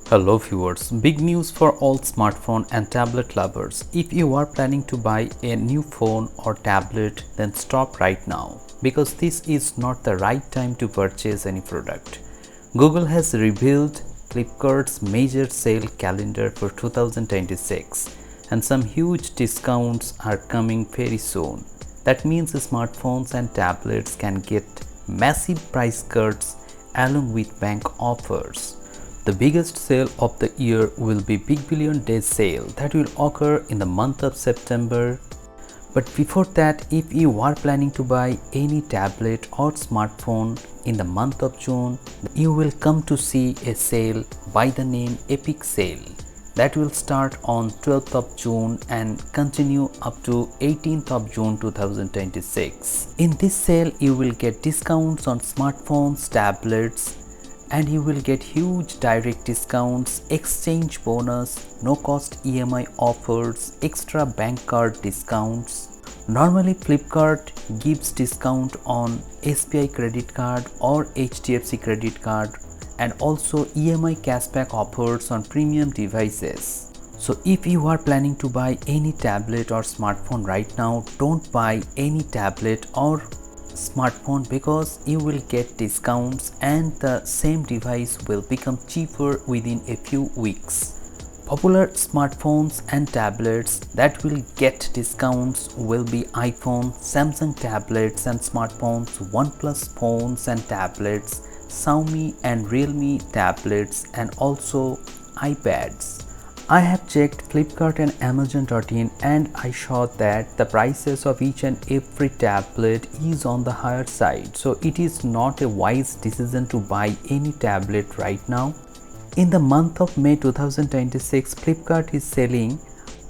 Hello viewers, big news for all smartphone and tablet lovers. If you are planning to buy a new phone or tablet, then stop right now because this is not the right time to purchase any product. Google has revealed Flipkart's major sale calendar for 2026 and some huge discounts are coming very soon. That means smartphones and tablets can get massive price cuts along with bank offers. The biggest sale of the year will be Big Billion Days sale that will occur in the month of September. But before that, if you are planning to buy any tablet or smartphone in the month of June, you will come to see a sale by the name Epic Sale that will start on 12th of June and continue up to 18th of June 2026. In this sale, you will get discounts on smartphones, tablets, and you will get huge direct discounts, exchange bonus, no cost EMI offers, extra bank card discounts. Normally Flipkart gives discount on SBI credit card or HDFC credit card and also EMI cashback offers on premium devices. So if you are planning to buy any tablet or smartphone right now, don't buy any tablet or smartphone because you will get discounts and the same device will become cheaper within a few weeks. Popular smartphones and tablets that will get discounts will be iPhone, Samsung tablets and smartphones, Oneplus phones and tablets, Xiaomi and Realme tablets and also iPads. I have checked Flipkart and Amazon.in and I saw that the prices of each and every tablet is on the higher side. So it is not a wise decision to buy any tablet right now. In the month of May 2026, Flipkart is selling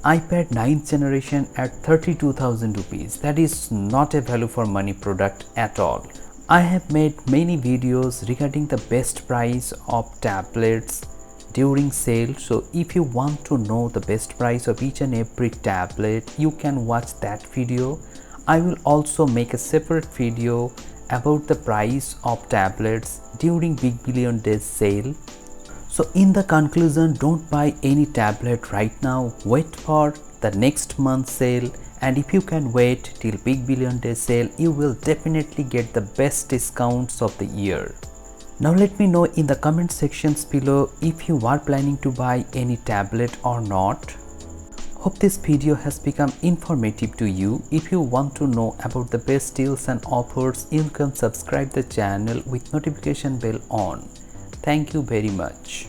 iPad 9th generation at 32,000 rupees. That is not a value for money product at all. I have made many videos regarding the best price of tablets during sale, so if you want to know the best price of each and every tablet, you can watch that video. I will also make a separate video about the price of tablets during Big Billion Days sale. So in the conclusion, don't buy any tablet right now, wait for the next month sale, and if you can wait till Big Billion Days sale, you will definitely get the best discounts of the year. Now let me know in the comment sections below if you are planning to buy any tablet or not. Hope this video has become informative to you. If you want to know about the best deals and offers, you can subscribe the channel with notification bell on. Thank you very much.